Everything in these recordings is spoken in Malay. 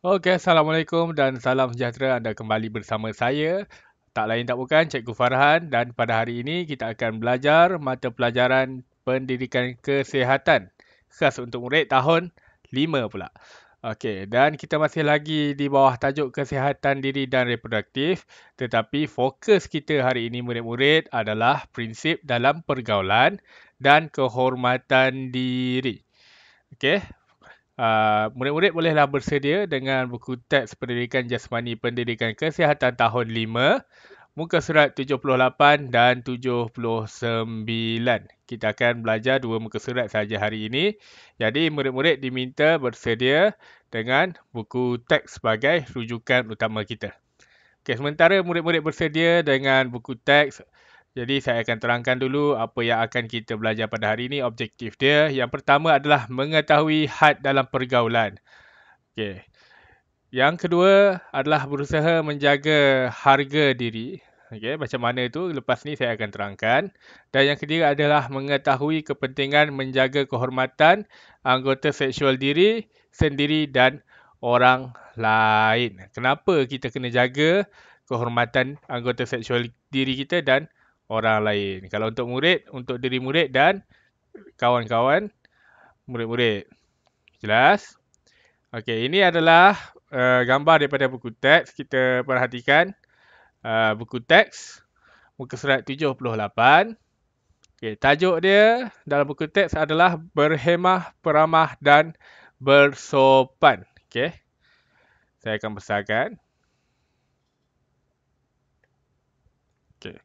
Okey, Assalamualaikum dan salam sejahtera. Anda kembali bersama saya. Tak lain tak bukan, Cikgu Farhan, dan pada hari ini kita akan belajar mata pelajaran Pendidikan Kesihatan khas untuk murid tahun 5 pula. Okey, dan kita masih lagi di bawah tajuk kesihatan diri dan reproduktif, tetapi fokus kita hari ini murid-murid adalah prinsip dalam pergaulan dan kehormatan diri. Okey, murid-murid bolehlah bersedia dengan buku teks Pendidikan Jasmani Pendidikan Kesihatan tahun 5, muka surat 78 dan 79. Kita akan belajar dua muka surat saja hari ini. Jadi murid-murid diminta bersedia dengan buku teks sebagai rujukan utama kita. Okey, sementara murid-murid bersedia dengan buku teks, jadi saya akan terangkan dulu apa yang akan kita belajar pada hari ini, objektif dia. Yang pertama adalah mengetahui had dalam pergaulan. Okey. Yang kedua adalah berusaha menjaga harga diri. Okey, macam mana itu? Lepas ni saya akan terangkan. Dan yang ketiga adalah mengetahui kepentingan menjaga kehormatan anggota seksual diri sendiri dan orang lain. Kenapa kita kena jaga kehormatan anggota seksual diri kita dan orang lain? Kalau untuk murid, untuk diri murid dan kawan-kawan murid-murid. Jelas? Okey, ini adalah gambar daripada buku teks. Kita perhatikan buku teks muka surat 78. Okey, tajuk dia dalam buku teks adalah berhemah, peramah dan bersopan. Okey. Saya akan besarkan. Okey.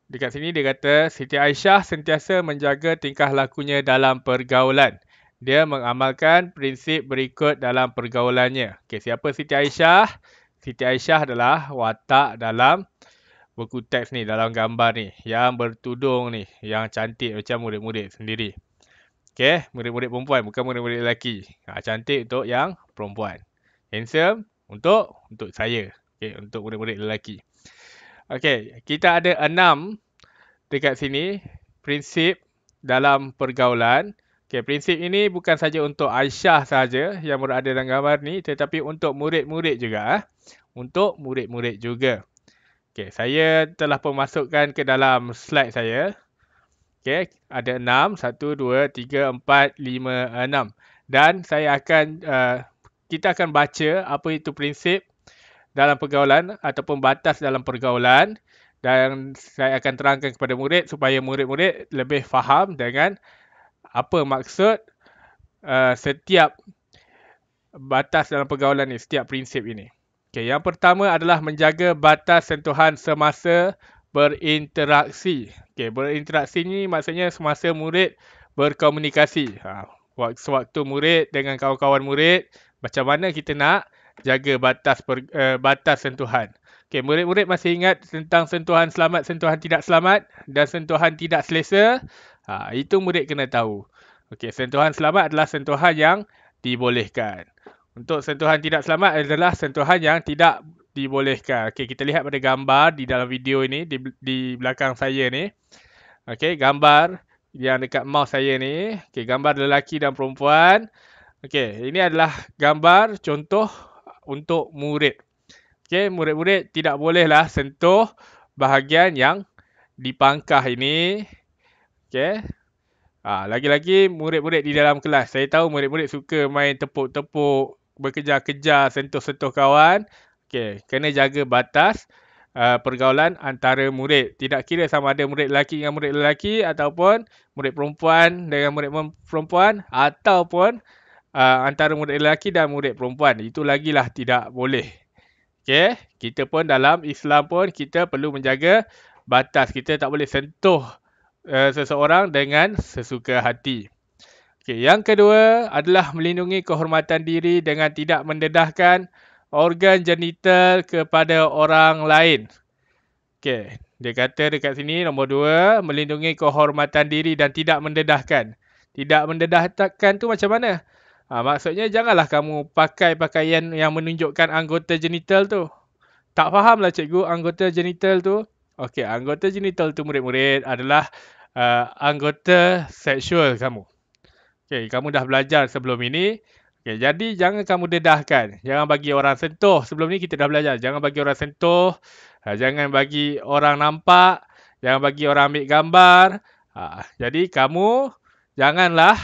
Dekat sini dia kata Siti Aisyah sentiasa menjaga tingkah lakunya dalam pergaulan. Dia mengamalkan prinsip berikut dalam pergaulannya. Okey, siapa Siti Aisyah? Siti Aisyah adalah watak dalam buku teks ni, dalam gambar ni, yang bertudung ni, yang cantik macam murid-murid sendiri. Okey, murid-murid perempuan, bukan murid-murid lelaki. Cantik untuk yang perempuan. Handsome untuk saya. Okey, untuk murid-murid lelaki. Okey, kita ada 6 dekat sini prinsip dalam pergaulan. Okey, prinsip ini bukan saja untuk Aisyah saja yang berada dalam gambar ni, tetapi untuk murid-murid juga. Untuk murid-murid juga. Okey, saya telah pemasukkan ke dalam slide saya. Okey, ada 6, 1, 2, 3, 4, 5, 6. Dan saya akan kita akan baca apa itu prinsip dalam pergaulan ataupun batas dalam pergaulan, dan saya akan terangkan kepada murid supaya murid-murid lebih faham dengan apa maksud setiap batas dalam pergaulan ni, setiap prinsip ini. Okay, yang pertama adalah menjaga batas sentuhan semasa berinteraksi. Okay, berinteraksi ni maksudnya semasa murid berkomunikasi. Waktu murid dengan kawan-kawan murid, macam mana kita nak jaga batas sentuhan. Okay, murid-murid masih ingat tentang sentuhan selamat, sentuhan tidak selamat dan sentuhan tidak selesa? Itu murid kena tahu. Okay, sentuhan selamat adalah sentuhan yang dibolehkan. Untuk sentuhan tidak selamat adalah sentuhan yang tidak dibolehkan. Okey, kita lihat pada gambar di dalam video ini, di belakang saya ni. Okey, gambar yang dekat mouse saya ni. Okey, gambar lelaki dan perempuan. Okey, ini adalah gambar contoh untuk murid. Okey, murid-murid tidak bolehlah sentuh bahagian yang dipangkah ini. Okey. Lagi-lagi murid-murid di dalam kelas. Saya tahu murid-murid suka main tepuk-tepuk, berkejar-kejar, sentuh-sentuh kawan. Okey, kena jaga batas pergaulan antara murid. Tidak kira sama ada murid lelaki dengan murid lelaki ataupun murid perempuan dengan murid perempuan ataupun antara murid lelaki dan murid perempuan. Itu lagilah tidak boleh. Okey, kita pun dalam Islam pun kita perlu menjaga batas. Kita tak boleh sentuh seseorang dengan sesuka hati. Okay, yang kedua adalah melindungi kehormatan diri dengan tidak mendedahkan organ genital kepada orang lain. Okay, dia kata dekat sini nombor 2, melindungi kehormatan diri dan tidak mendedahkan. Tidak mendedahkan tu macam mana? Maksudnya janganlah kamu pakai pakaian yang menunjukkan anggota genital tu. Tak fahamlah cikgu anggota genital tu. Okey, anggota genital tu murid-murid adalah anggota seksual kamu. Okey, kamu dah belajar sebelum ini. Okay, jadi jangan kamu dedahkan. Jangan bagi orang sentuh. Sebelum ni kita dah belajar. Jangan bagi orang sentuh. Jangan bagi orang nampak. Jangan bagi orang ambil gambar. Jadi kamu janganlah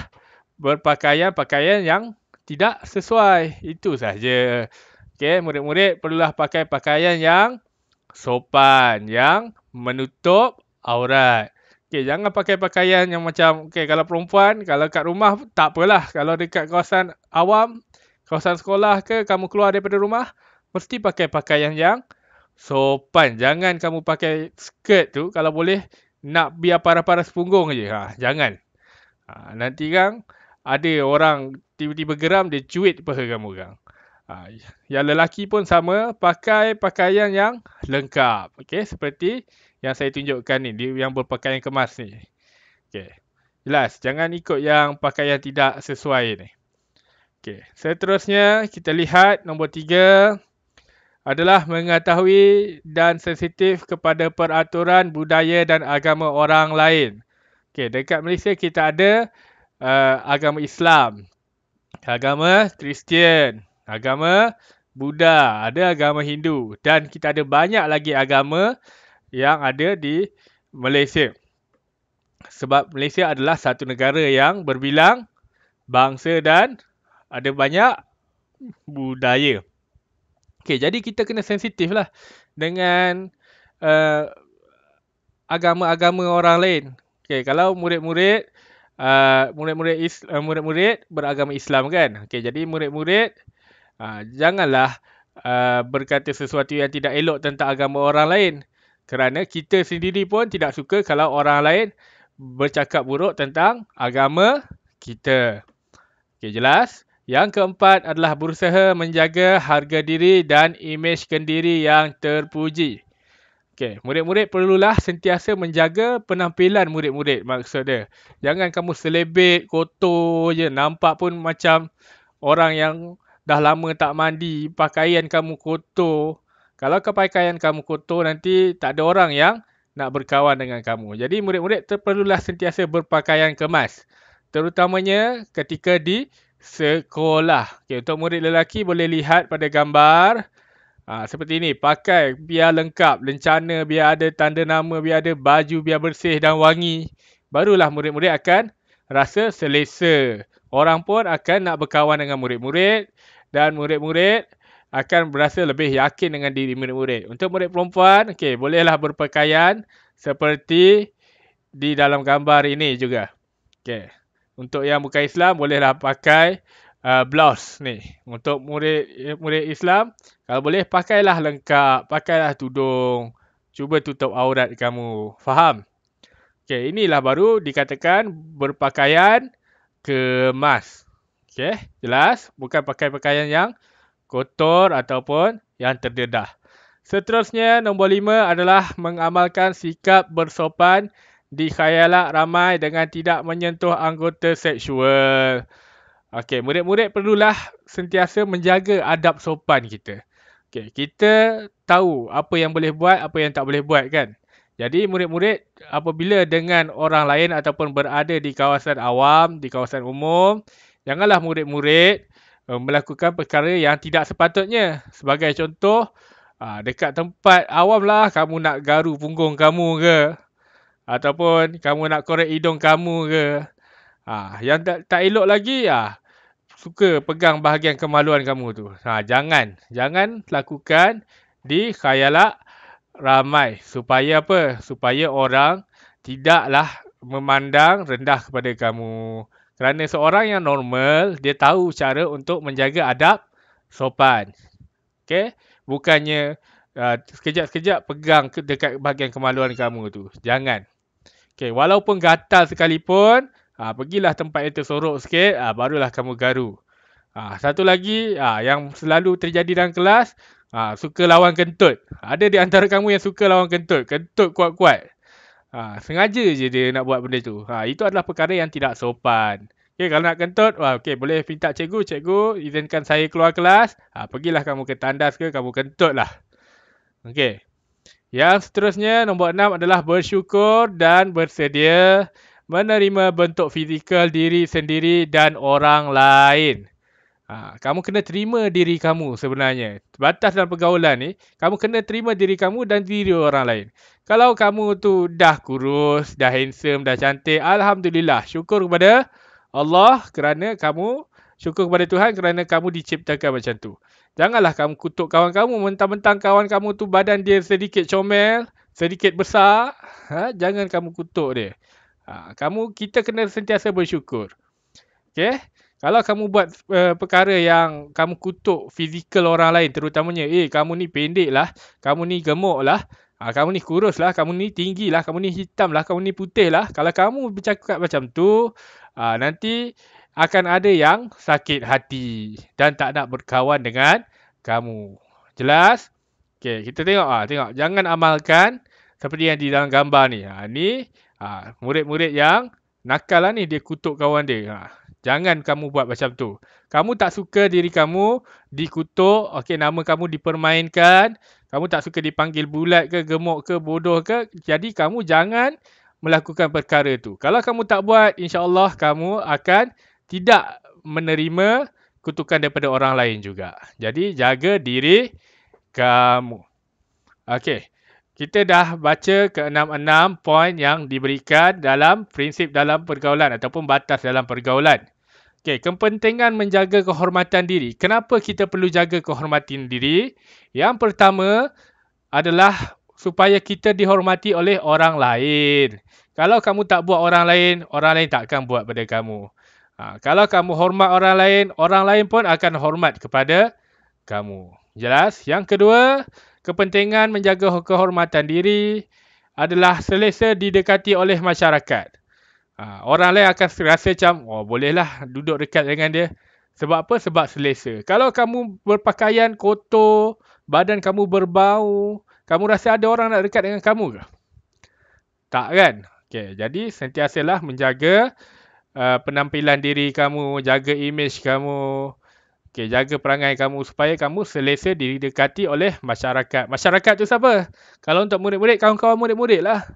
berpakaian pakaian yang tidak sesuai. Itu sahaja. Okay, murid-murid perlulah pakai pakaian yang sopan. Yang menutup aurat. Okay, jangan pakai pakaian yang macam, okay, kalau perempuan, kalau kat rumah tak apalah. Kalau dekat kawasan awam, kawasan sekolah ke, kamu keluar daripada rumah, mesti pakai pakaian yang sopan. Jangan kamu pakai skirt tu, kalau boleh, nak biar paras-paras punggung je. Jangan. Nanti kan, ada orang tiba-tiba geram, dia cuit paha kamu kan. Yang lelaki pun sama, pakai pakaian yang lengkap. Okay, seperti yang saya tunjukkan ni, dia yang berpakaian kemas ni. Okay, jelas. Jangan ikut yang pakaian tidak sesuai ni. Okay, seterusnya kita lihat nombor 3 adalah mengetahui dan sensitif kepada peraturan budaya dan agama orang lain. Okay, dekat Malaysia kita ada agama Islam, agama Kristian, agama Buddha, ada agama Hindu dan kita ada banyak lagi agama yang ada di Malaysia. Sebab Malaysia adalah satu negara yang berbilang bangsa dan ada banyak budaya. Okey, jadi kita kena sensitif lah dengan agama-agama orang lain. Okey, kalau murid-murid beragama Islam kan. Okey, jadi murid-murid janganlah berkata sesuatu yang tidak elok tentang agama orang lain. Kerana kita sendiri pun tidak suka kalau orang lain bercakap buruk tentang agama kita. Okey, jelas? Yang keempat adalah berusaha menjaga harga diri dan imej kendiri yang terpuji. Okey, murid-murid perlulah sentiasa menjaga penampilan murid-murid, maksud dia. Jangan kamu selebet, kotor je, nampak pun macam orang yang dah lama tak mandi, pakaian kamu kotor. Kalau pakaian kamu kotor, nanti tak ada orang yang nak berkawan dengan kamu. Jadi murid-murid perlulah sentiasa berpakaian kemas. Terutamanya ketika di sekolah. Okay, untuk murid lelaki boleh lihat pada gambar. Seperti ini, pakai biar lengkap, lencana, biar ada tanda nama, biar ada baju, biar bersih dan wangi. Barulah murid-murid akan rasa selesa. Orang pun akan nak berkawan dengan murid-murid dan murid-murid akan berasa lebih yakin dengan diri murid-murid. Untuk murid perempuan, okay, bolehlah berpakaian seperti di dalam gambar ini juga. Okay. Untuk yang bukan Islam, bolehlah pakai blouse ni. Untuk murid Islam, kalau boleh pakailah lengkap, pakailah tudung. Cuba tutup aurat kamu. Faham? Okay, inilah baru dikatakan berpakaian kemas. Okay, jelas? Bukan pakai pakaian yang kotor ataupun yang terdedah. Seterusnya, nombor 5 adalah mengamalkan sikap bersopan di khayalak ramai dengan tidak menyentuh anggota seksual. Okey, murid-murid perlulah sentiasa menjaga adab sopan kita. Okey, kita tahu apa yang boleh buat, apa yang tak boleh buat kan. Jadi murid-murid apabila dengan orang lain ataupun berada di kawasan awam, di kawasan umum, janganlah murid-murid melakukan perkara yang tidak sepatutnya. Sebagai contoh, dekat tempat awam lah kamu nak garu punggung kamu ke, ataupun kamu nak korek hidung kamu ke. Yang tak elok lagi, suka pegang bahagian kemaluan kamu tu. Jangan lakukan di khayalak ramai. Supaya apa? Supaya orang tidaklah memandang rendah kepada kamu. Kerana seorang yang normal, dia tahu cara untuk menjaga adab sopan. Okay? Bukannya sekejap-sekejap pegang dekat bahagian kemaluan kamu tu. Jangan. Okay, walaupun gatal sekalipun, pergilah tempat yang tersorok sikit, barulah kamu garu. Satu lagi, yang selalu terjadi dalam kelas, suka lawan kentut. Ada di antara kamu yang suka lawan kentut. Kentut kuat-kuat. Sengaja je dia nak buat benda tu. Itu adalah perkara yang tidak sopan. Okay, kalau nak kentut, okay, boleh minta cikgu, izinkan saya keluar kelas. Pergilah kamu ke tandas ke, kamu kentut lah. Okay. Yang seterusnya, nombor 6 adalah bersyukur dan bersedia menerima bentuk fizikal diri sendiri dan orang lain. Kamu kena terima diri kamu sebenarnya. Batas dalam pergaulan ni, kamu kena terima diri kamu dan diri orang lain. Kalau kamu tu dah kurus, dah handsome, dah cantik, Alhamdulillah. Syukur kepada Allah kerana kamu, syukur kepada Tuhan kerana kamu diciptakan macam tu. Janganlah kamu kutuk kawan kamu, mentang-mentang kawan kamu tu badan dia sedikit comel, sedikit besar. Jangan kamu kutuk dia. Kita kena sentiasa bersyukur. Okay? Kalau kamu buat perkara yang kamu kutuk fizikal orang lain, terutamanya, kamu ni pendek lah, kamu ni gemuk lah, kamu ni kurus lah, kamu ni tinggi lah, kamu ni hitam lah, kamu ni putih lah. Kalau kamu bercakap macam tu, nanti akan ada yang sakit hati dan tak nak berkawan dengan kamu. Jelas? Okay, kita tengok. Tengok. Jangan amalkan seperti yang di dalam gambar ni. Ni murid-murid yang nakal lah ni, dia kutuk kawan dia. Jangan kamu buat macam tu. Kamu tak suka diri kamu dikutuk, nama kamu dipermainkan, kamu tak suka dipanggil bulat ke, gemuk ke, bodoh ke, jadi kamu jangan melakukan perkara tu. Kalau kamu tak buat, insya-Allah kamu akan tidak menerima kutukan daripada orang lain juga. Jadi jaga diri kamu. Okey. Kita dah baca ke-6 poin yang diberikan dalam prinsip dalam pergaulan ataupun batas dalam pergaulan. Okey, kepentingan menjaga kehormatan diri. Kenapa kita perlu jaga kehormatan diri? Yang pertama adalah supaya kita dihormati oleh orang lain. Kalau kamu tak buat orang lain tak akan buat pada kamu. Kalau kamu hormat orang lain pun akan hormat kepada kamu. Jelas? Yang kedua, kepentingan menjaga kehormatan diri adalah selesa didekati oleh masyarakat. Orang lain akan rasa macam, bolehlah duduk dekat dengan dia. Sebab apa? Sebab selesa. Kalau kamu berpakaian kotor, badan kamu berbau, kamu rasa ada orang nak dekat dengan kamu ke? Tak kan? Okay, jadi sentiasalah menjaga penampilan diri kamu, jaga imej kamu. Okay, jaga perangai kamu supaya kamu selesa didekati oleh masyarakat. Masyarakat tu siapa? Kalau untuk murid-murid, kawan-kawan murid-murid lah.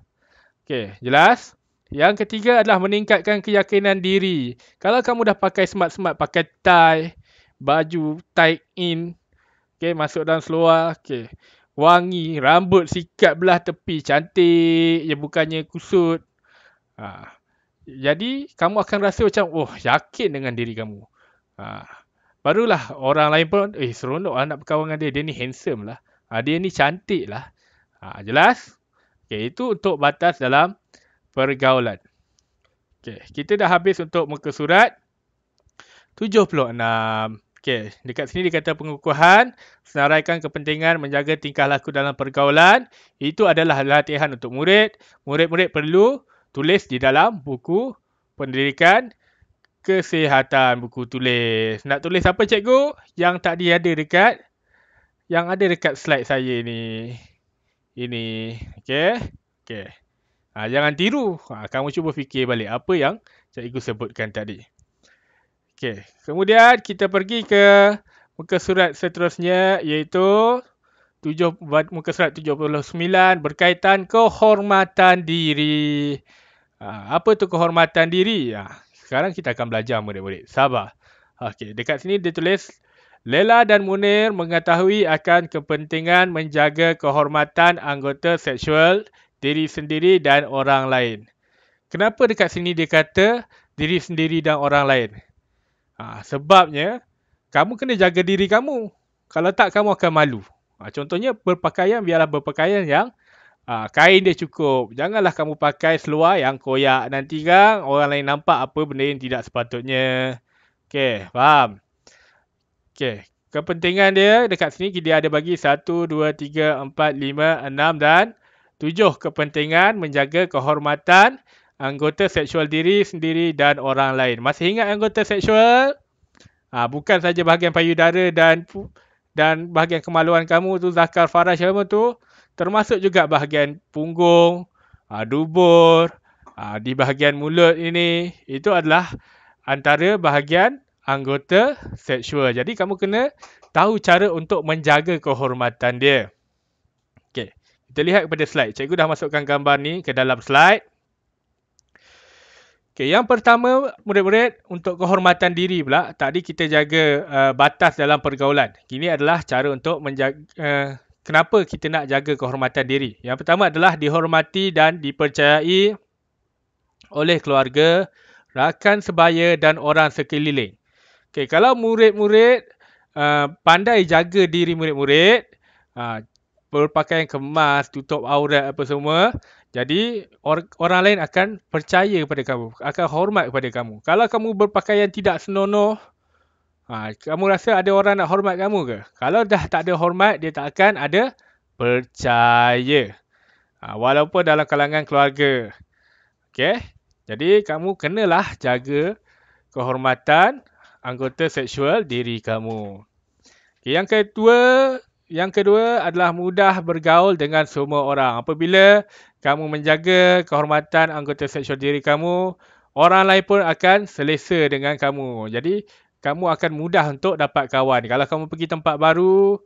Okay, jelas? Yang ketiga adalah meningkatkan keyakinan diri. Kalau kamu dah pakai smart-smart, pakai tie, baju tight in, okay, masuk dalam seluar, okay, wangi, rambut sikat belah tepi, cantik, bukannya kusut. Jadi, kamu akan rasa macam, yakin dengan diri kamu. Barulah orang lain pun, seronok lah nak berkawan dengan dia. Dia ni handsome lah. Dia ni cantik lah. Jelas? Okay, itu untuk batas dalam pergaulan. Okay, kita dah habis untuk muka surat 76. Okay, dekat sini dia kata pengukuhan, senaraikan kepentingan menjaga tingkah laku dalam pergaulan. Itu adalah latihan untuk murid. Murid-murid perlu tulis di dalam buku pendidikan kesihatan, buku tulis. Nak tulis apa cikgu? Yang tadi ada dekat, yang ada dekat slide saya ni. Ini. Okay. Okay. Jangan tiru. Kamu cuba fikir balik apa yang cikgu sebutkan tadi. Okay. Kemudian kita pergi ke muka surat seterusnya iaitu muka surat 79 berkaitan kehormatan diri. Apa tu kehormatan diri? Sekarang kita akan belajar murid-murid. Sabar. Okey, dekat sini dia tulis, Lela dan Munir mengetahui akan kepentingan menjaga kehormatan anggota seksual diri sendiri dan orang lain. Kenapa dekat sini dia kata diri sendiri dan orang lain? Sebabnya, kamu kena jaga diri kamu. Kalau tak, kamu akan malu. Contohnya, berpakaian, biarlah berpakaian yang kain dia cukup. Janganlah kamu pakai seluar yang koyak. Nanti kan orang lain nampak apa benda yang tidak sepatutnya. Okey, faham? Okey, kepentingan dia dekat sini dia ada bagi 1, 2, 3, 4, 5, 6 dan 7 kepentingan menjaga kehormatan anggota seksual diri sendiri dan orang lain. Masih ingat anggota seksual? Bukan saja bahagian payudara dan bahagian kemaluan kamu tu, zakar, faraj kamu tu. Termasuk juga bahagian punggung, dubur, di bahagian mulut ini. Itu adalah antara bahagian anggota seksual. Jadi kamu kena tahu cara untuk menjaga kehormatan dia. Okey, kita lihat kepada slide. Cikgu dah masukkan gambar ni ke dalam slide. Okey, yang pertama murid-murid untuk kehormatan diri pula. Tadi kita jaga batas dalam pergaulan. Ini adalah cara untuk menjaga kenapa kita nak jaga kehormatan diri. Yang pertama adalah dihormati dan dipercayai oleh keluarga, rakan sebaya dan orang sekeliling. Okey, kalau murid-murid pandai jaga diri murid-murid, berpakaian kemas, tutup aurat apa semua, jadi orang lain akan percaya kepada kamu, akan hormat kepada kamu. Kalau kamu berpakaian tidak senonoh, kamu rasa ada orang nak hormat kamu ke? Kalau dah tak ada hormat, dia tak akan ada percaya. Walaupun dalam kalangan keluarga. Okey? Jadi kamu kenalah jaga kehormatan anggota seksual diri kamu. Okay, yang kedua adalah mudah bergaul dengan semua orang. Apabila kamu menjaga kehormatan anggota seksual diri kamu, orang lain pun akan selesa dengan kamu. Jadi kamu akan mudah untuk dapat kawan. Kalau kamu pergi tempat baru,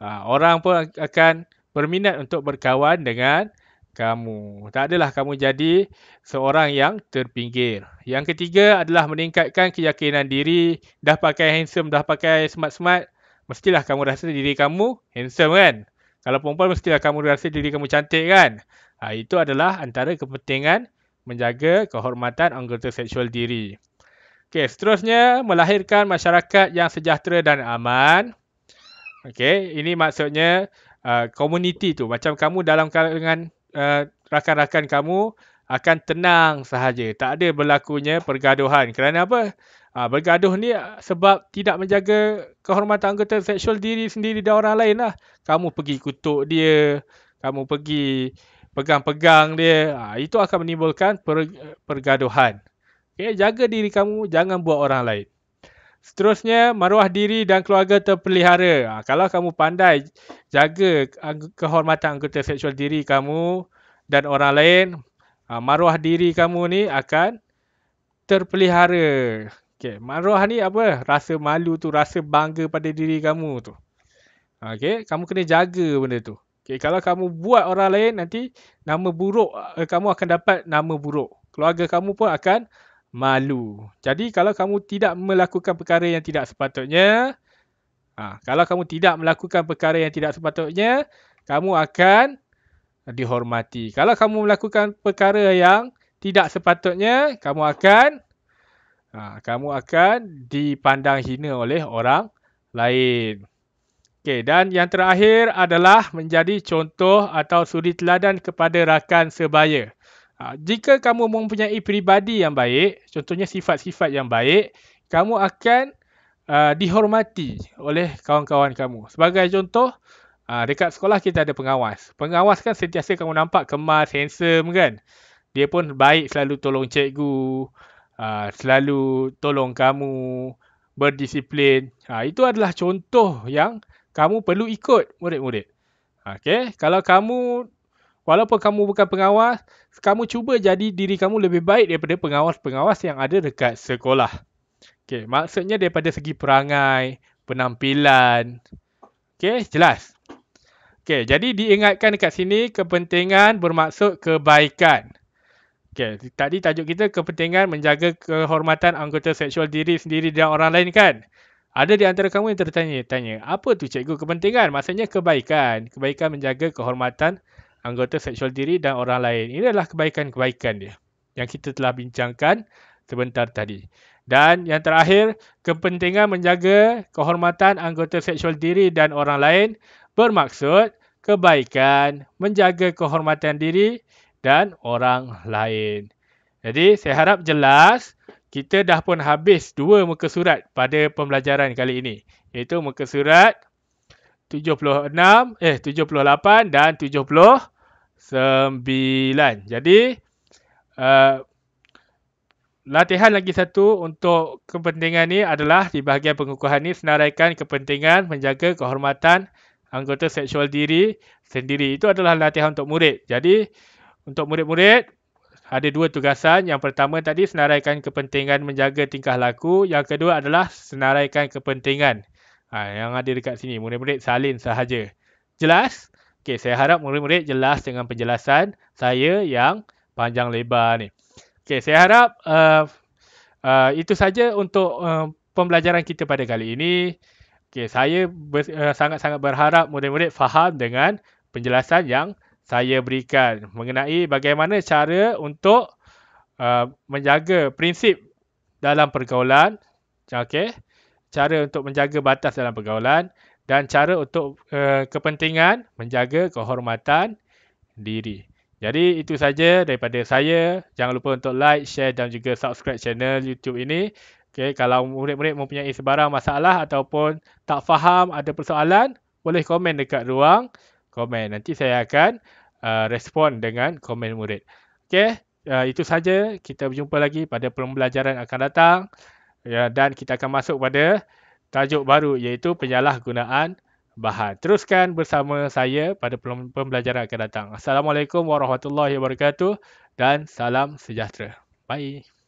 orang pun akan berminat untuk berkawan dengan kamu. Tak adalah kamu jadi seorang yang terpinggir. Yang ketiga adalah meningkatkan keyakinan diri. Dah pakai handsome, dah pakai smart-smart, mestilah kamu rasa diri kamu handsome kan? Kalau perempuan mestilah kamu rasa diri kamu cantik kan? Itu adalah antara kepentingan menjaga kehormatan anggota seksual diri. Okey, seterusnya melahirkan masyarakat yang sejahtera dan aman. Okey, ini maksudnya komuniti tu. Macam kamu dalam kalangan rakan-rakan kamu akan tenang sahaja. Tak ada berlakunya pergaduhan. Kerana apa? Bergaduh ni sebab tidak menjaga kehormatan anggota seksual diri sendiri dan orang lain lah. Kamu pergi kutuk dia, kamu pergi pegang-pegang dia. Itu akan menimbulkan pergaduhan. Okay, jaga diri kamu, jangan buat orang lain. Seterusnya, maruah diri dan keluarga terpelihara. Kalau kamu pandai jaga kehormatan anggota seksual diri kamu dan orang lain, maruah diri kamu ni akan terpelihara. Okay, maruah ni apa? Rasa malu tu, rasa bangga pada diri kamu tu. Okay, kamu kena jaga benda tu. Okay, kalau kamu buat orang lain, nanti nama buruk, kamu akan dapat nama buruk. Keluarga kamu pun akan malu. Jadi kalau kamu tidak melakukan perkara yang tidak sepatutnya, kalau kamu tidak melakukan perkara yang tidak sepatutnya, kamu akan dihormati. Kalau kamu melakukan perkara yang tidak sepatutnya, kamu akan dipandang hina oleh orang lain. Okey, dan yang terakhir adalah menjadi contoh atau suri teladan kepada rakan sebaya. Jika kamu mempunyai peribadi yang baik, contohnya sifat-sifat yang baik, kamu akan dihormati oleh kawan-kawan kamu. Sebagai contoh, dekat sekolah kita ada pengawas. Pengawas kan sentiasa kamu nampak kemas, handsome kan. Dia pun baik, selalu tolong cikgu, selalu tolong kamu, berdisiplin. Itu adalah contoh yang kamu perlu ikut murid-murid. Okay? Kalau kamu, walaupun kamu bukan pengawas, kamu cuba jadi diri kamu lebih baik daripada pengawas-pengawas yang ada dekat sekolah. Okay, maksudnya daripada segi perangai, penampilan. Okay, jelas? Okay, jadi diingatkan dekat sini kepentingan bermaksud kebaikan. Okay, tadi tajuk kita kepentingan menjaga kehormatan anggota seksual diri sendiri dan orang lain kan? Ada di antara kamu yang tertanya, apa tu cikgu kepentingan? Maksudnya kebaikan. Kebaikan menjaga kehormatan anggota seksual diri dan orang lain. Ini adalah kebaikan-kebaikan dia yang kita telah bincangkan sebentar tadi. Dan yang terakhir, kepentingan menjaga kehormatan anggota seksual diri dan orang lain bermaksud kebaikan menjaga kehormatan diri dan orang lain. Jadi saya harap jelas. Kita dah pun habis 2 muka surat pada pembelajaran kali ini. Iaitu muka surat 78 dan 79. Jadi, latihan lagi satu untuk kepentingan ni adalah di bahagian pengukuhan ni senaraikan kepentingan menjaga kehormatan anggota seksual diri sendiri. Itu adalah latihan untuk murid. Jadi, untuk murid-murid, ada 2 tugasan. Yang pertama tadi senaraikan kepentingan menjaga tingkah laku. Yang kedua adalah senaraikan kepentingan. Yang ada dekat sini. Murid-murid salin sahaja. Jelas? Okey, saya harap murid-murid jelas dengan penjelasan saya yang panjang lebar ni. Okey, saya harap itu saja untuk pembelajaran kita pada kali ini. Okey, saya sangat-sangat berharap murid-murid faham dengan penjelasan yang saya berikan mengenai bagaimana cara untuk menjaga prinsip dalam pergaulan. Okey, cara untuk menjaga batas dalam pergaulan dan cara untuk kepentingan menjaga kehormatan diri. Jadi itu saja daripada saya. Jangan lupa untuk like, share dan juga subscribe channel YouTube ini. Okay, kalau murid-murid mempunyai sebarang masalah ataupun tak faham, ada persoalan, boleh komen dekat ruang komen. Nanti saya akan respon dengan komen murid. Okay, itu saja. Kita berjumpa lagi pada pembelajaran akan datang. Ya, dan kita akan masuk pada tajuk baru iaitu penyalahgunaan bahan. Teruskan bersama saya pada pembelajaran akan datang. Assalamualaikum warahmatullahi wabarakatuh dan salam sejahtera. Bye.